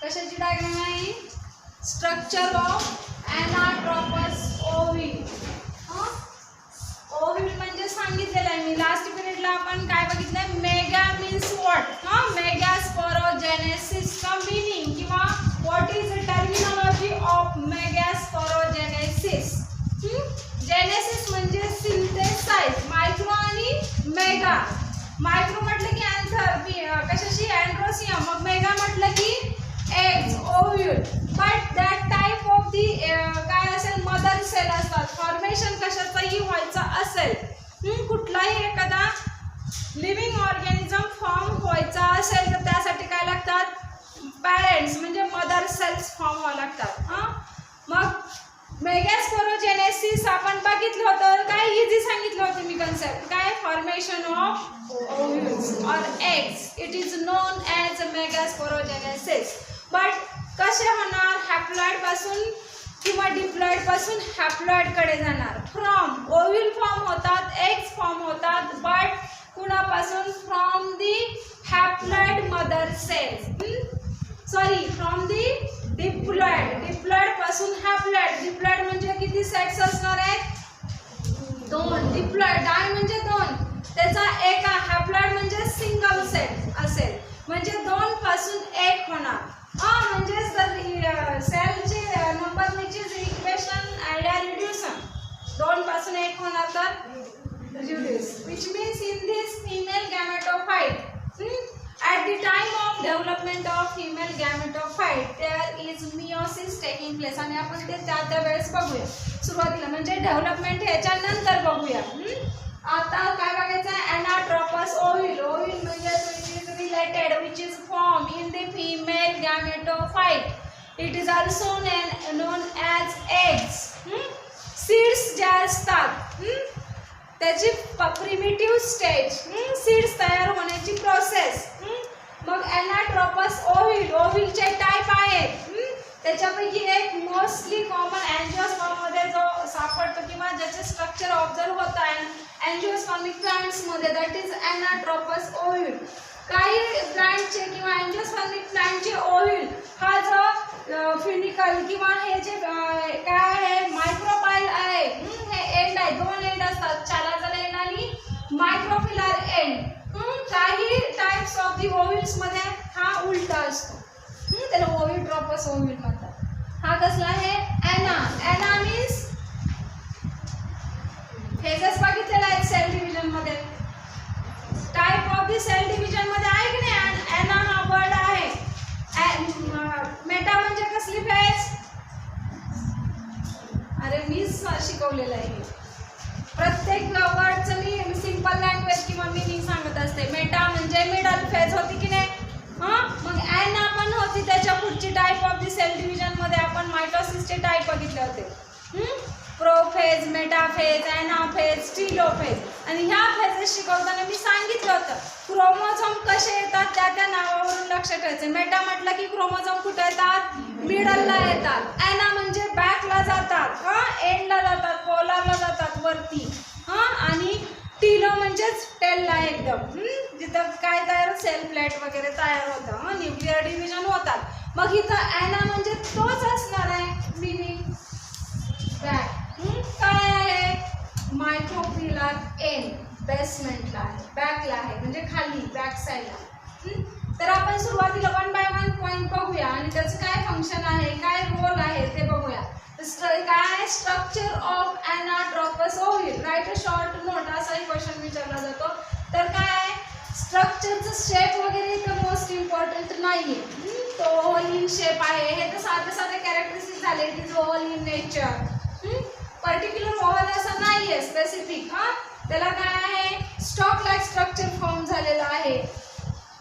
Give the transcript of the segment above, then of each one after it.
कशाची डायग्राम आहे? Structure of anatropous ovule. Ovule म्हणजे सांगितलेलं आहे मी लास्ट पिरियडला आपण काय बघितलंय? Mega means what? मेगास्पोरोजेनेसिस चा मीनिंग किंवा what is the terminology of megasporogenesis. Genesis म्हणजे सिंथेसाइज, मायक्रो आणि मेगा. मायक्रो म्हटलं की अँथर कशाशी? अँड्रोसियम. मग मेगा म्हटलं की eggs, ovule. But that type of the काय असेल? मदर सेल असतात. फॉर्मेशन कशाचाही व्हायचं असेल, कुठलाही एखादा लिव्हिंग ऑर्गॅनिझम फॉर्म व्हायचा असेल तर त्यासाठी काय लागतात? पॅरेंट्स म्हणजे मदर सेल्स फॉर्म व्हावं लागतात. मग मेगास्पोरोजेनेसिस आपण बघितलं होतं. काय इझी सांगितलं होतं मी कन्सेप्ट. काय? फॉर्मेशन ऑफ ओव्ह्यूल्स और eggs. It is known as megasporogenesis. But कसे होणार? हॅप्लॉइड पासून किंवा डिप्लॉइड पासून हॅप्लॉइड कडे जाणार. फ्रॉम ओव्ह्यूल फॉर्म होतात, एग्स फॉर्म होतात. बट कुणापासून? From the haploid mother cells. Sorry, from the diploid. Diploid पासून हॅप्लॉइड. डिप्लॉइड म्हणजे किती सेट्स असणार आहेत? 2. डिप्लॉइड डाय म्हणजे 2. त्याचा एका हॅप्लॉइड म्हणजे सिंगल सेट असेल. म्हणजे 2 पासून 1 होणार. म्हणजे जर सेलचे नंबर निचेच इक्वेशन आयडिया रिड्यूसन 2 पासून 1 होणार तर reduce. Which means in this female gametophyte at the time of development of female gametophyte there is meiosis taking place. आणि आपण ते त्या वेळेस बघूया. सुरुवातीला म्हणजे डेव्हलपमेंट ह्याच्या नंतर बघूया. आता काय बघायचं आहे? Anatropous ovule. ओव्हिल म्हणजे which is related, which is formed in the female gametophyte. It is also known as eggs. Seeds ज्या असतात त्याची प्रिमिटिव्ह स्टेज, सीड्स तयार होण्याची प्रोसेस. मग एनाट्रोपस ओव्हिल. ओव्हिलचे टाइप आहेत. त्याच्यापैकी एक मोस्टली कॉमन अँजिओस्पर्म मध्ये जो सापडतो किंवा ज्याचे स्ट्रक्चर ऑब्झर्व होत आहे अँजिओस्पर्मिक प्लांट्स मध्ये, दॅट इज एनाट्रोपस ओव्हिल. काही प्लांटचे किंवा अँजिओस्पर्मिक प्लांटचे ओव्हिल हा जो फिनिकल किंवा हे जे काय आहे मायक्रोपाइल आहे, हे एंड आहे. 2 एंड असतात, चालाजल एंड आणि मायक्रोफिलर एंड. काही टाइप्स ऑफ दी ओव्हिल्स मध्ये हा उलटा असतो. त्याला ओव्हिट्रोपस ओव्हिल म्हणतात. हा कसला आहे? एना. एना मीन्स फेजेस बघितलेला आहे सेल डिव्हिजन मध्ये. Type of the cell division मध्ये आहे की नाही? एना हा वर्ड आहे. मेटा म्हणजे कसली फेज? अरे मीच शिकवलेलं आहे. प्रत्येक वर्डचं मी सिंपल लँग्वेज किंवा मीनिंग सांगत असते. मेटा म्हणजे मिडल फेज होती की नाही? मग एना पण होती. त्याच्या पुढची type of the cell division मध्ये आपण मायटोसिसचे टाइप बघितले होते. Prophase, metaphase, anaphase, telophase. आणि ह्या फेजेस शिकवताना मी सांगितलं होतं क्रोमोझोम कसे येतात त्या नावावरून लक्ष ठेवायचं. मेटा म्हटलं की क्रोमोझोम कुठे येतात? मिडलला येतात. एना म्हणजे बॅकला जातात, एंडला जातात, पोलारला जातात, वरती. आणि टीलो म्हणजेच टेलला एकदम जिथं काय तयार सेल प्लेट वगैरे तयार होतं, न्यूक्लिअर डिव्हिजन होतात. मग इथं एना म्हणजे तोच असणार आहे मीनिंग. बॅक काय आहे? मायक्रोफिलर एंड बेसमेंटला आहे, बॅकला आहे म्हणजे खाली बॅक साईडला. तर आपण सुरुवातीला 1 बाय 1 पॉईंट बघूया आणि त्याचं काय फंक्शन आहे, काय रोल आहे ते बघूया. काय? Structure of anatropous ovule. Right a short note असाही क्वेश्चन विचारला जातो. तर काय? स्ट्रक्चरचं शेप वगैरे इथं मोस्ट इम्पॉर्टंट नाहीये. तो ओव्हल इन शेप आहे. हे तर साधे साधे कॅरेक्टरिस्टिक झाले. It is oval in nature. Particular oval असं नाहीये स्पेसिफिक. त्याला काय आहे? स्टॉक लाईक स्ट्रक्चर फॉर्म झालेलं आहे.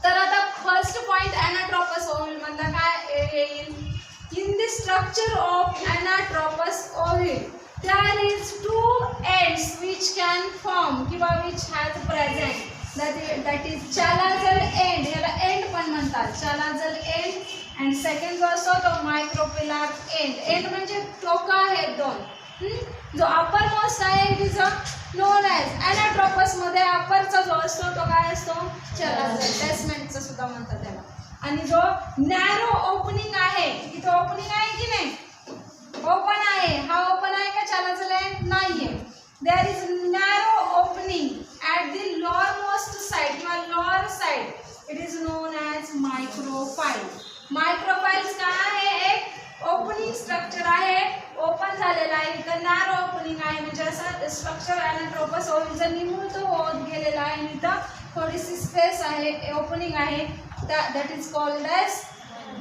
तर आता फर्स्ट पॉइंट एनाट्रोपस ओव्हिल मधला काय येईल? In the structure of Anatropus ovule, there is 2 ends which can form किंवा which has present. That is chalazal end. याला end पण म्हणतात. chalazal end and second जो असतो तो micropillar end. End म्हणजे टोकं आहेत 2. जो अपर मोस्ट आहे it is known as anatropous मध्ये अपरचा जो असतो तो काय असतो? चलाजल. बेसमेंटचा सुद्धा म्हणतात त्याला. आणि जो नॅरो ओपनिंग आहे, इथं ओपनिंग आहे की नाही, ओपन आहे, हा ओपन आहे का चॅलाचा लेन, नाहीये. There is narrow opening at the lower most side किंवा lower side, it is known as micropyle. Micropyles काय आहे, एक ओपनिंग स्ट्रक्चर आहे, ओपन झालेला आहे, इथं नॅरो ओपनिंग आहे, म्हणजे असं स्ट्रक्चर एनाट्रोपस ओव्हिलचं निमुळतं होत गेलेलं आहे आणि इथं थोडीशी स्पेस आहे, ओपनिंग आहे, that is called as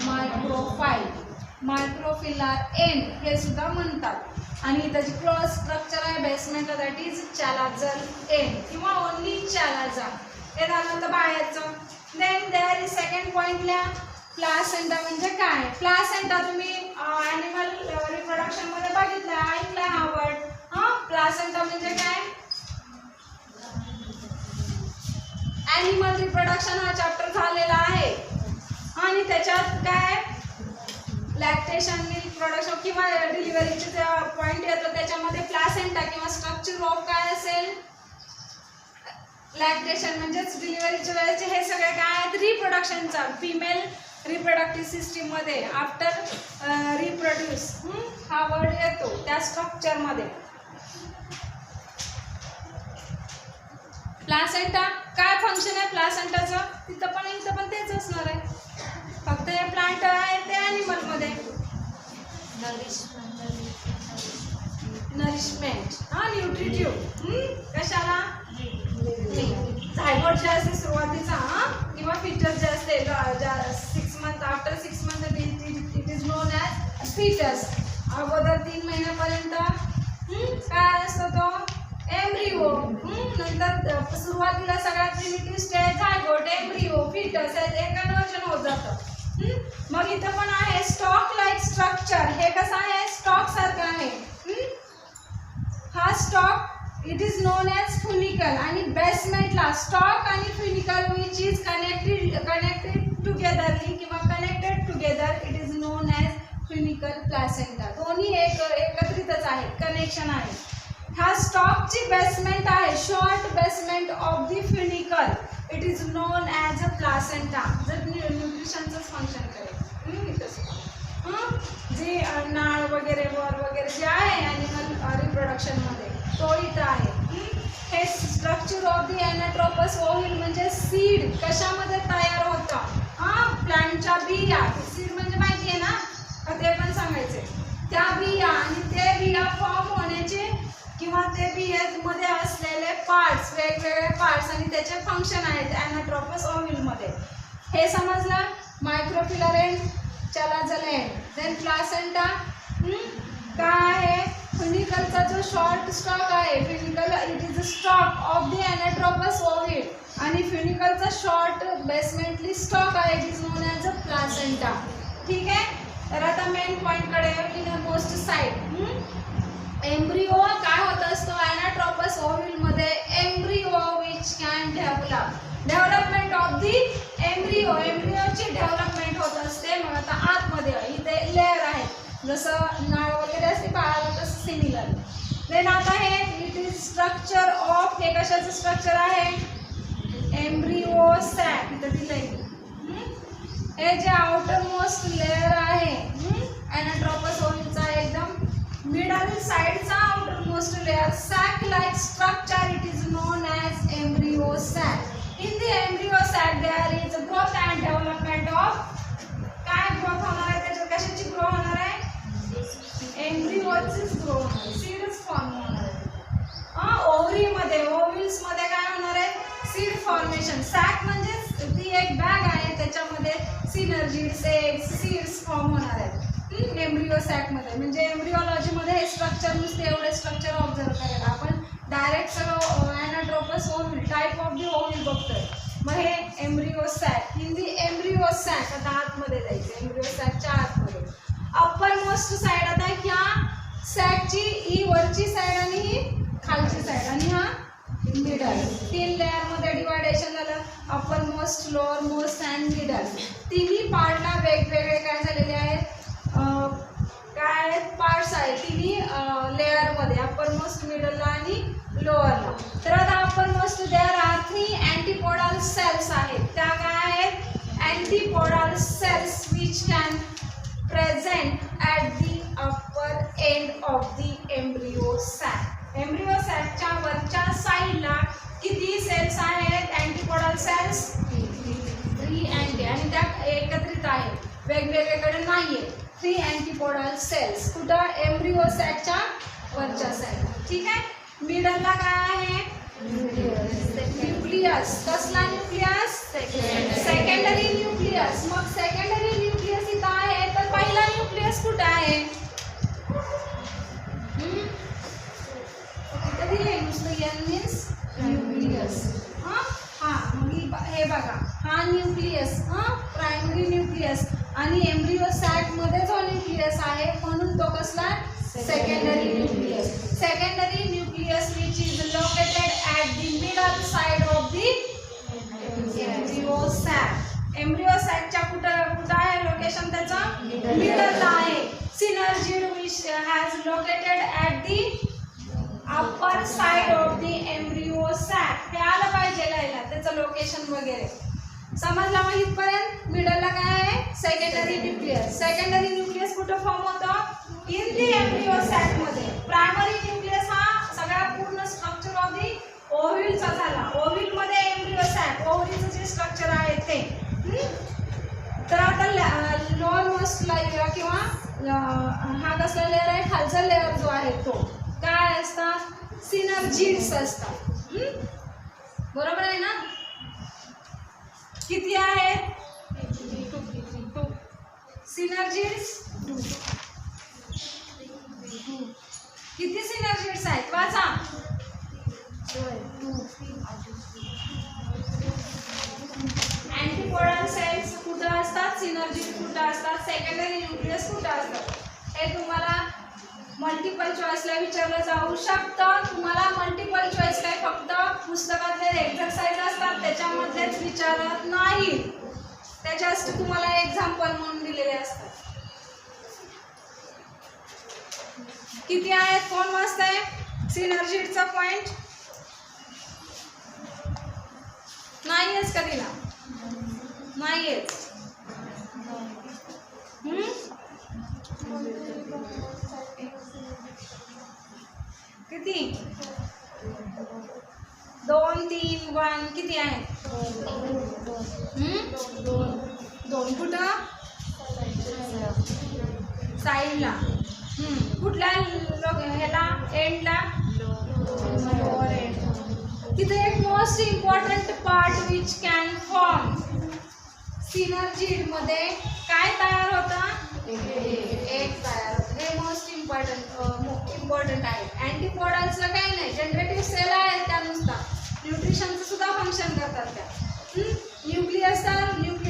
micropyle. Micropylar end हे सुद्धा म्हणतात. आणि त्याची क्लोज स्ट्रक्चर आहे basement, that is chalazal end किंवा ओनली चॅलाझा. हे झालं तर बाहेरचं. देन देअर इज सेकंड पॉइंटला प्लासेंटा म्हणजे काय. प्लासेंटा तुम्ही ॲनिमल रिप्रोडक्शन मध्ये बघितलं, ऐकलं हा वर्ड. प्लासेंटा म्हणजे काय, ॲनिमल रिप्रोडक्शन हा चॅप्टर झालेला आहे आणि त्याच्यात काय लॅक्टेशन, मिल्क प्रोडक्शन किंवा डिलिव्हरीचे पॉइंट येतो, त्याच्यामध्ये प्लासेंटा किंवा स्ट्रक्चर ऑफ काय असेल, लॅक्टेशन म्हणजेच डिलिव्हरीच्या वेळेचे हे सगळे काय आहेत, रिप्रोडक्शनचा, फिमेल रिप्रोडक्टिव्ह सिस्टीम मध्ये आफ्टर रिप्रोड्यूस हा वर्ड येतो त्या स्ट्रक्चर मध्ये. प्लासेंटा काय फंक्शन आहे प्लासेंटाचं, तिथं पण इथं पण तेच असणार आहे, फक्त हे प्लांट आहे ते ॲनिमल मध्ये. नरिशमेंट, न्यूट्रिटिव्ह, कशाला, झायगोट जे असते सुरुवातीचा किंवा फिटस जे असते 6 month, after 6 month it is known as fetus. अगोदर 3 महिन्यापर्यंत काय असतो तो एम्ब्रिओ, नंतर सुरुवातीला सगळ्यात primitive stage zygote, embryo, fetus हे कन्वर्जन होत जातं. मग इथं पण आहे स्टॉक लाईक स्ट्रक्चर. हे कसं आहे, स्टॉक सारखं आहे. हा stalk it is known as funicle. आणि बेसमेंटला स्टॉक आणि funicle which is connected togetherly किंवा connected together, it is known as funicle placenta. दोन्ही एकत्रितच आहे, कनेक्शन आहे. हा स्टॉकची बेसमेंट आहे, short basement of the funicle, it is known as a placenta. जर न्यूट्रिशनचंच फंक्शन करेल जे नाळ वगैरे वर वगैरे जे आहे ॲनिमल रिप्रोडक्शन मध्ये तो इथं आहे. हे स्ट्रक्चर ऑफ द एनाट्रोपस ओव्हिल म्हणजे सीड कशामध्ये तयार होतं, प्लांटच्या बिया. सीड म्हणजे माहिती आहे ना, ते पण सांगायचे, त्या बिया आणि ते बिया फॉर्म होण्याचे किंवा ते बियामध्ये असलेले पार्ट्स, वेगवेगळे पार्ट्स आणि त्याचे फंक्शन आहेत एनाट्रोपस ओव्हिल मध्ये. हे समजलं. Micropylar end, chalazal end. Then placenta काय आहे, फ्युनिकलचा जो शॉर्ट स्टॉक आहे, funicle it is a stalk of the anatropous ovule आणि फ्युनिकलचा शॉर्ट बेसमेंटली स्टॉक आहे, it is known as a placenta. ठीक आहे. तर आता मेन पॉइंट कडे, इन मोस्ट साइड एम्ब्रिओ काय होत असतो एनाट्रोपस ओव्हिल मध्ये, embryo which can development of the embryo, एम्ब्रिओची डेव्हलपमेंट होत असते. मग आता आतमध्ये इथे लेअर आहे, जसं नाळ वगैरे असते बाळाला तसं सिमिलर. देन आता हे इट इज स्ट्रक्चर ऑफ, हे कशाचं स्ट्रक्चर आहे, एम्ब्रिओ सॅक. इथं दिलंय हे जे आउटर मोस्ट लेअर आहे एनाट्रोपस ओव्हिलचा, एकदम मिडल साइडचा outer most layer, sac like structure, it is known as embryo sac. In the embryo sac there is a growth and development of, काय ग्रोथ होणार आहे, त्याच्यात कशाची ग्रो होणार आहे, एम्ब्रिओचीच ग्रो होणार आहे, सीड्स फॉर्म होणार आहे. ओव्हरी मध्ये, ओव्हिल्स मध्ये काय होणार आहे, सीड फॉर्मेशन. सॅक म्हणजे ती एक बॅग आहे, त्याच्यामध्ये सिनर्जीड्स, एग्स, सीड्स फॉर्म होणार आहेत एम्ब्रिओ सॅक मध्ये. म्हणजे एम्ब्रिओलॉजी मध्ये हे स्ट्रक्चर नुसते एवढे स्ट्रक्चर ऑब्झर्व करायला, आपण डायरेक्ट सगळं anatropous ovule type of the ovule बघतोय. मग हे embryo sac, in the embryo sac, आता आतमध्ये जायचं, एम्ब्रिओ सॅकच्या आतमध्ये. अप्पर मोस्ट साइड, आता ह्या सॅकची ही वरची साइड आणि ही खालची साइड आणि हा मिडल, 3 लेअर मध्ये डिवायडेशन झालं, upper most, lower most and middle. तिन्ही पार्टला वेगवेगळे काय झालेले आहेत, काय आहेत, पार्ट्स आहेत तिन्ही लेअर मध्ये, अप्पर मोस्ट, मिडलला आणि लोअरला. तर आता upper most there are 3 antipodal cells आहेत, त्या काय आहेत, antipodal cells which can present at the upper end of the embryo sac. embryo sac च्या वरच्या साइडला किती सेल्स आहेत अँटीपोडल सेल्स 3 आणि त्या एकत्रित आहेत वेगवेगळीकडे नाहीये 3 अँटीपोडल सेल्स कुठं एम्ब्रियो सॅकच्या वरच्या साइडला ठीक आहे मिडलला काय आहे न्यूक्लियस कसला न्यूक्लियस सेकंडरी न्यूक्लियस मग सेकंडरी न्यूक्लियस इथं आहे तर पहिला न्यूक्लियस कुठं आहे इथं दिले नुसतं एन मीन्स न्यूक्लियस मग हे बघा हा न्यूक्लियस प्रायमरी न्यूक्लियस आणि एम्ब्रियो सॅक मध्ये जो न्यूक्लियस आहे म्हणून तो कसला secondary nucleus which is located at the middle side of the embryo sac च्या कुठं आहे लोकेशन त्याचं मिडल आहे synergid which has located at the upper side of the embryo sac हे आलं पाहिजे लिहायला त्याचं लोकेशन वगैरे समजला मग इथपर्यंत मिडलला काय आहे सेकंडरी न्यूक्लियस कुठं फॉर्म होतं इन दी एम्ब्रियो सॅक मध्ये प्रायमरी न्यूक्लियस हा सगळा पूर्ण स्ट्रक्चर ऑफ दी ओव्हिलचा झाला ओव्हिल मध्ये एम्ब्रियो सॅक ओव्हिलचं जे स्ट्रक्चर आहे ते तर आता लोअर मोस्ट लेयर किंवा हा कसला लेयर आहे खालचा लेयर जो आहे तो काय असतात सिनर्जिड्स असतात बरोबर आहे ना किती आहेत सिनर्जिड्स किती सिनर्जिड्स आहेत वाचा अँटीपोडल सेल्स कुठं असतात सिनर्जिड कुठं असतात सेकंडरी न्यूक्लियस कुठं असतात हे तुम्हाला मल्टिपल चॉईसला विचारलं जाऊ शकतं तुम्हाला मल्टिपल चॉईस काय फक्त पुस्तकातले एक्सरसाइज असतात त्याच्यामध्येच विचारत नाही त्या जस्ट तुम्हाला एक्झाम्पल म्हणून दिलेले असतात किती आहेत कोण वाचतंय सिनर्जिडचा पॉइंट नाहीच का दिला नाहीच किती 2 3 1 किती आहेत 2 कुठं साईडला कुठल्या ह्याला एंडला लोअर एंड तिथे एक most important part which can form synergid मध्ये काय तयार होता एक तयार होतं हे मोस्ट इम्पॉर्टंट आहे अँटीपोडल्सला काही नाही जनरेटिव्ह सेल आहेत त्या नुसता न्यूट्रिशनचं सुद्धा फंक्शन करतात त्या न्यूक्लियस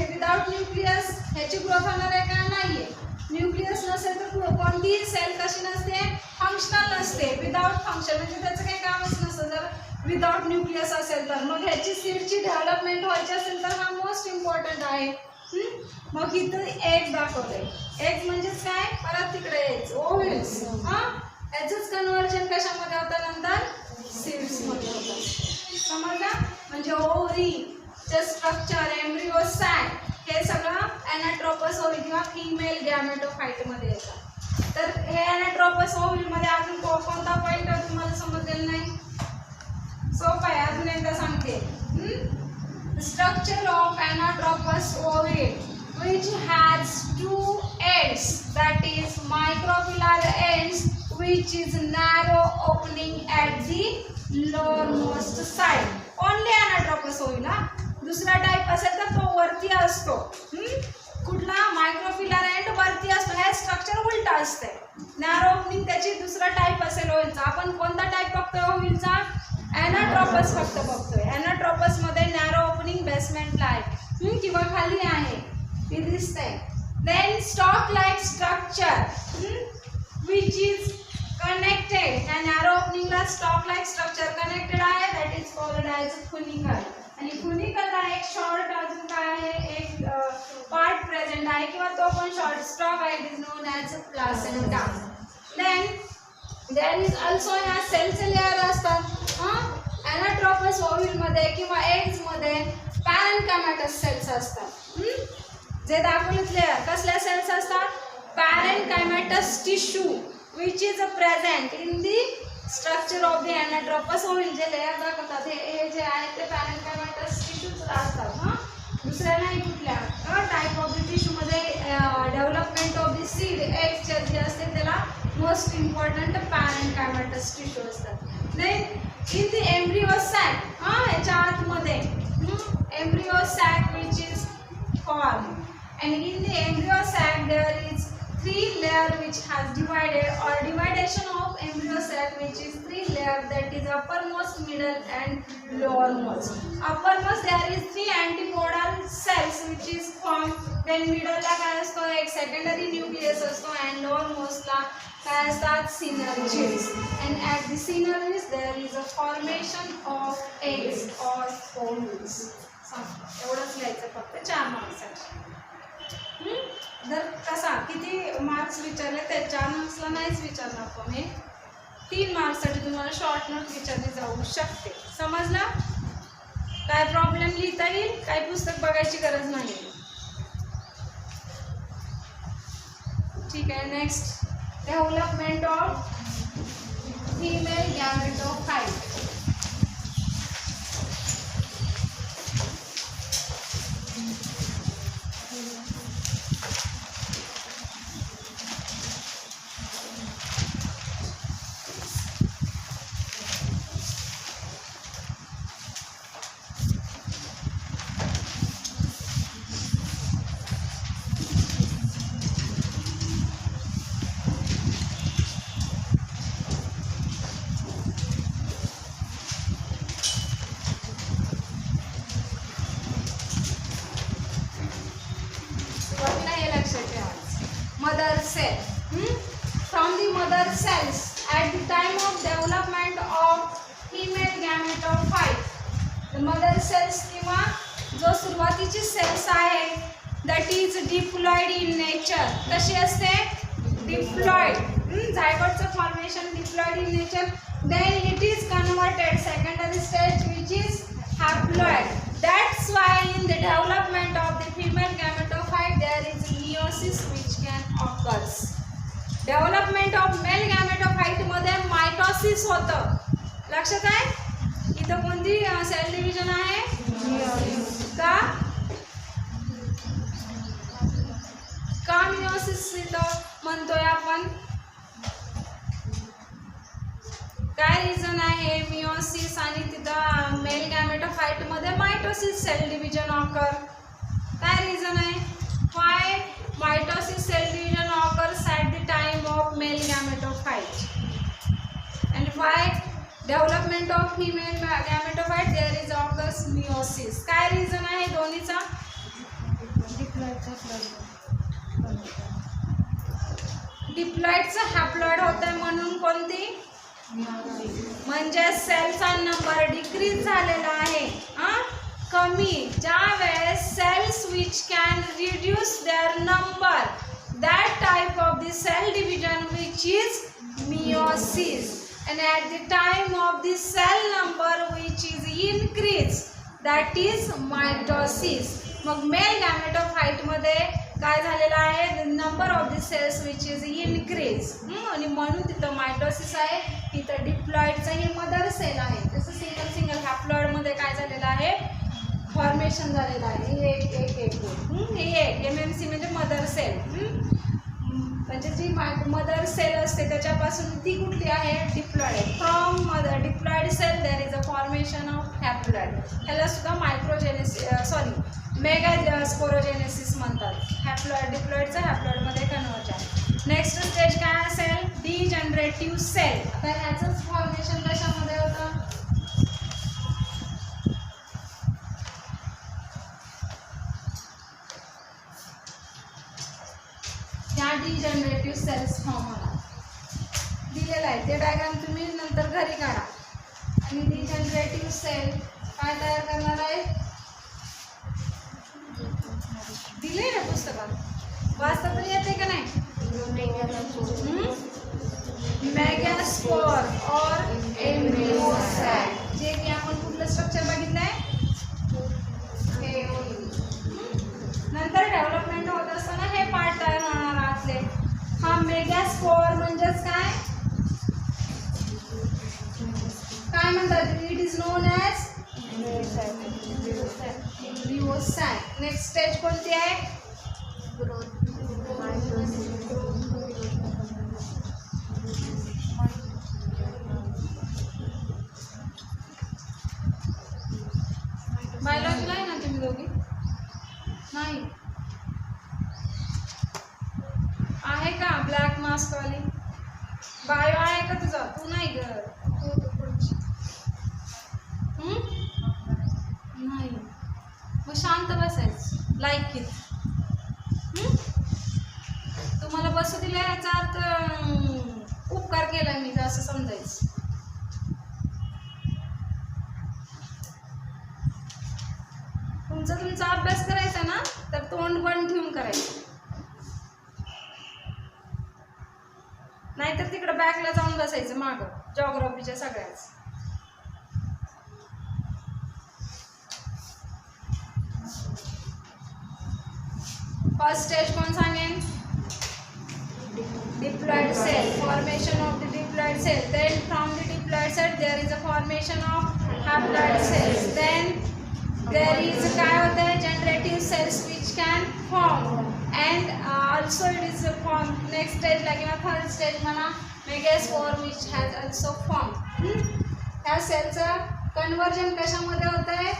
विदाउट न्यूक्लियस ह्याची ग्रोथ होणार आहे का नाहीये न्यूक्लियस नसेल तर कोणतीही सेल कशी नसते फंक्शनल नसते विदाउट फंक्शन म्हणजे त्याचं काही कामच नसतं जर विदाउट न्यूक्लियस असेल तर मग ह्याची सीडची डेव्हलपमेंट व्हायची असेल तर हा मोस्ट इम्पॉर्टंट आहे मग इथं एक दाखवलंय एक म्हणजेच काय परत तिकडे यायचं ओव्हिल्स याचंच कन्व्हर्जन कशामध्ये होतं नंतर सीड्स मध्ये होतं समजलं म्हणजे ओव्हरीचं स्ट्रक्चर एम्ब्रियो सॅक हे सगळं ॲनाट्रोपस ओव्हिल किंवा फिमेल गॅमेटोफाइट मध्ये येतं तर हे ॲनाट्रोपस ओव्हिल मध्ये अजून कोणता पॉईंट तुम्हाला समजलेला नाही सोपं आहे अजून एकदा सांगते structure of ॲनाट्रोपस ओव्हिल which has 2 ends that is micropillar ends which is narrow opening at the lowermost side only anatrofus होईल दुसरा टाइप असेल तर तो वरती असतो कुठला मायक्रोफिलर एंड वरती असतो हे स्ट्रक्चर उलट असते नॅरो ओपनिंग त्याची दुसरा टाइप असेल होईलचा आपण कोणता टाइप बघतोय होईलचा ॲनाट्रोपस फक्त बघतोय ॲनाट्रोपस मध्ये नॅरो ओपनिंग बेसमेंटला आहे किंवा खाली आहे हे दिसतंय then stalk like structure which is connected त्या narrow opening ला stalk like structure connected आहे that is called as funicle आणि funicle ला एक short अजून काय आहे एक part present आहे किंवा तो पण short stalk आहे it is known as placenta then there is also ह्या cells layer असतात anatrofus ovule मध्ये किंवा eggs मध्ये parenchymatous cells असतात जे दाखवलेत लेयर कसल्या सेल्स असतात, parenchymatous tissue which is present in the structure of the एनाट्रोम. असं होईल जे लेयर दाखवतात हे जे आहेत ते पॅरेन्कायमॅटस टिश्यूच असतात. हां, दुसऱ्या नाही कुठल्या. टाईप ऑफ द टिश्यू मध्ये development of the seed egg जे असते त्याला मोस्ट इम्पॉर्टंट पॅरेन्कायमॅटस टिश्यू असतात. Then in the embryo sac, याच्या आतमध्ये embryo sac which is formed, and in the embryo sac there is 3 layer which has divided, or dividation of embryo sac which is 3 layer, that is uppermost, middle and lowermost. Uppermost there is 3 antipodal cells which is formed, then middle ला काय असतो एक secondary nucleus असतो, and lowermost ला काय असतात synergids, and at the synergids there is a formation of eggs or ovules. एवढंच लिहायचं फक्त 4 मार्क्ससाठी. जर कसा किती मार्क्स विचारले ते 4 मार्क्सला नाहीच विचारणार तुम्ही, 3 मार्क्ससाठी तुम्हाला शॉर्ट नोट विचारली जाऊ शकते. समजला? काय प्रॉब्लेम लिहिता येईल, काय पुस्तक बघायची गरज नाही. ठीक आहे. Next, development of female gametophyte. Mother cell. From the mother cells at the time of development of female gametophyte, the mother cells किंवा जो सुरुवातीची सेल्स आहे that is diploid in nature. कशी असते? Diploid. Zygoteचं formation diploid in nature. Then it is converted secondary stage which is haploid. That's why in the development of the female gametophyte there is meiosis which can occurs. Development of male gametophyte मध्ये mitosis होतं. लक्षात आहे? इथं कोणती sale division आहे? का meiosis इथं म्हणतोय आपण? काय रिझन आहे मियोसिस आणि तिथं मेल गॅमेटोफाइट मध्ये मायटोसिस सेल डिव्हिजन ऑकर? काय रिझन आहे? Why mitosis cell division occurs at the time of male gametophyte, and why development of female gametophyte there is occurs meiosis? काय रिझन आहे दोन्हीचा? डिप्लॉइडचं haploid होतंय म्हणून कोणती? म्हणजे सेलचा नंबर डिक्रीज झालेला आहे. कमी ज्या वेळेस cells which can reduce their number, that type of the cell division which is meiosis, and at the time of the cell number which is increased, that is mitosis. मग male gametophyte मध्ये काय झालेलं आहे? Number of the cells which is increase, आणि म्हणून तिथं mitosis आहे. तिथं डिप्लॉइडचं हे मदर सेल आहे. तसं सिंगल सिंगल हॅप्लॉइड मध्ये काय झालेलं आहे? फॉर्मेशन झालेलं आहे. हे एक MMC म्हणजे मदर सेल. म्हणजे जी मदर सेल असते त्याच्यापासून ती कुठली आहे? Diploid. From mother diploid cell there is a formation of haploid. ह्याला सुद्धा मायक्रोजेनेसिस मेगा स्पोरोजेनेसिस म्हणतात. हॅप्लॉइड डिप्लॉइडचं हॅप्लॉइडमध्ये कन्व्हर्जन. नेक्स्ट स्टेज काय असेल? Degenerative cell. आता ह्याचंच फॉर्मेशन कशामध्ये होतं? त्या डिजनरेटिव्ह सेल्स फॉर्म होणार दिलेला आहे. ते डायग्राम तुम्ही नंतर घरी काढा. आणि डिजनरेटिव्ह सेल काय तयार करणार आहे? दिले ना पुस्तकात, वाचता तरी येते का नाही? मेगास्पोर और एम्ब्रियो सॅक. जे की आपण कुठलं स्ट्रक्चर बघितलंय? नंतर development embryo sac. Next stage कोणती आहे? बायोलॉजीला आहे ना तुम्ही दोघी? नाही आहे का ब्लॅक मास्क वाली? बायो आहे का तुझा? तू नाही ग, नाही. मग शांत बसायचं. Like it. तुम्हाला बसू दिलं याचा अर्थ उपकार केला मी, असं समजायचं. तुमचा अभ्यास करायचा ना तर तोंड बंद ठेवून करायचं, नाहीतर तिकडे बॅकला जाऊन बसायचं मागं जॉग्राफीच्या सगळ्याच. फर्स्ट स्टेज कोण सांगेन? diploid cell, formation of the diploid cell. Then from the diploid cell there is a formation of haploid cells. Then there is काय होता है generative cells which can form, and also it is form next stage like किंवा third stage म्हणा megaspore which has also formed. ह्या सेलचं conversion कशामध्ये होत आहे?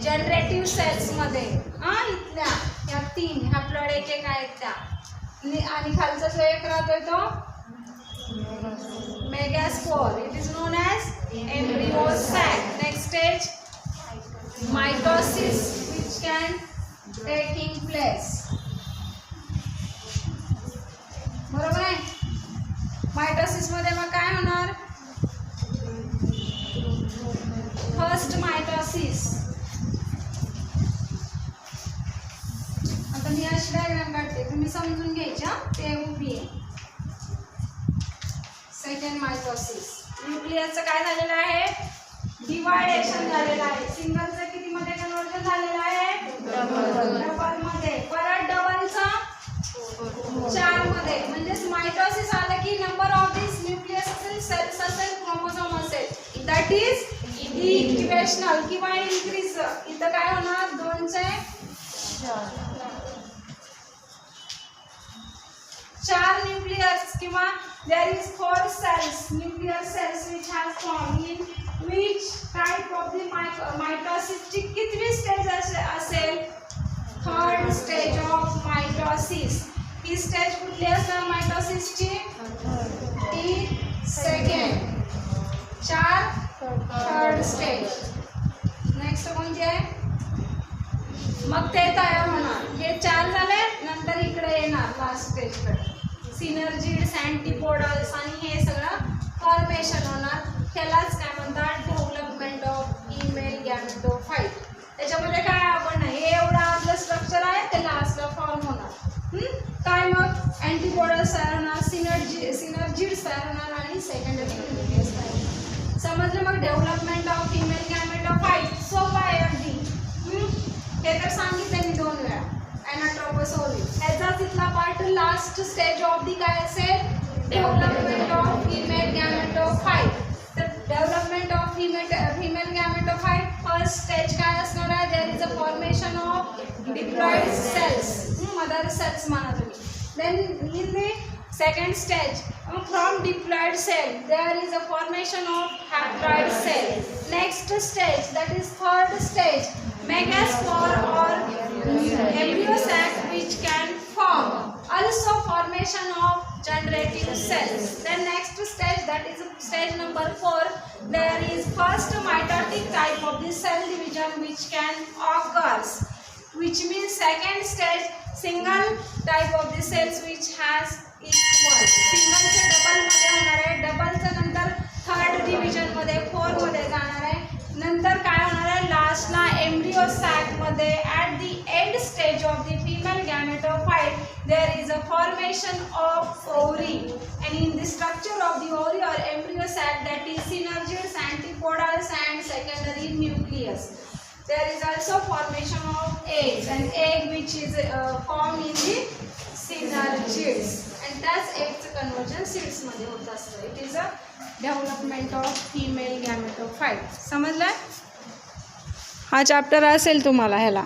Generative cells मध्ये. इथल्या या तीन हॅप्लॉइड एक आहेत त्या, आणि खालचा जो एक राहतोय तो megaspore. It is known as embryo sac. Next stage mitosis which can taking place. बरोबर आहे? मायटोसिस मध्ये मग काय होणार? First mitosis. आता मी अशी डायग्राम काढते, तुम्ही समजून घ्यायच्या. ते उभी आहे. Second mitosis. न्यूक्लियसचं काय झालेलं आहे? डिवायडेशन झालेलं आहे. सिंगलचं किती मध्ये कन्वर्जन झालेलं आहे? डबल मध्ये. परत डबलचं 4 मध्ये. म्हणजेच मायटोसिस आलं की नंबर ऑफ दिस न्यूक्लियस असेल, सेल्स असेल, क्रोमोझोम असेल, दॅट इज डिइक्वेशनल किंवा इन्क्रीज. इथं काय होणार? 2 चे 4 न्यूक्लियस किंवा there is 4 cells, nuclear cells which has formed. In which type of the mitosis ची कितवी स्टेज असेल? Third stage of mitosis. He stage कुठली असणार मायटोसिसची? ती सेकंड. 4 third stage. नेक्स्ट कोणती आहे? मग ते तयार होणार. हे 4 झाले, नंतर इकडे येणार लास्ट स्टेज कडे सिनर्जिड्स, अँटीपोडल्स आणि हे सगळं फॉर्मेशन होणार. त्यालाच काय म्हणतात? Development of female gametophyte. त्याच्यामध्ये काय आपण हे एवढं आपलं स्ट्रक्चर आहे, ते लास्टला फॉर्म होणार. काय मग? अँटीपोडल्स तयार होणार, सिनर्जिड्स तयार होणार आणि सेकंडरी न्यूक्लियस तयार होणार. समजलं? मग डेव्हलपमेंट ऑफ इमेल गॅमेटोफाइट सोपं आहे अगदी. हे तर सांगितलं मी 2 वेळा. Anatropous ovary. ह्याचा तिथला part last stage of the काय असेल? Development of female gametophyte. तर development of female gametophyte first stage काय असणार आहे? There is a formation of diploid cells, mother cells म्हणा तुम्ही. Then in the second stage, from diploid cell there is a formation of haploid cell. Next stage, that is third stage, megaspore or embryo sac which can form. Also formation of generative cells. Then next stage, that is stage number 4, there is first mitotic type of the cell division which can occurs, which means second stage single type of the cells which has equal. सिंगलचे double मध्ये होणार आहे, डबलचं नंतर third division मध्ये 4 मध्ये जाणार आहे. नंतर काय होणार आहे? लास्टला एम्ब्रियो सॅक मध्ये at the end stage of the female gametophyte there is a formation of ovary, and in the structure of the ovary or embryo sac, that is synergids, antipodals and secondary nucleus. There is also formation of eggs, and egg which is formed in the synergids, and that's eggs conversion सीड्समध्ये होत असतं. It is a development of female gametophyte. समजलं? हा chapter असेल तुम्हाला ह्याला.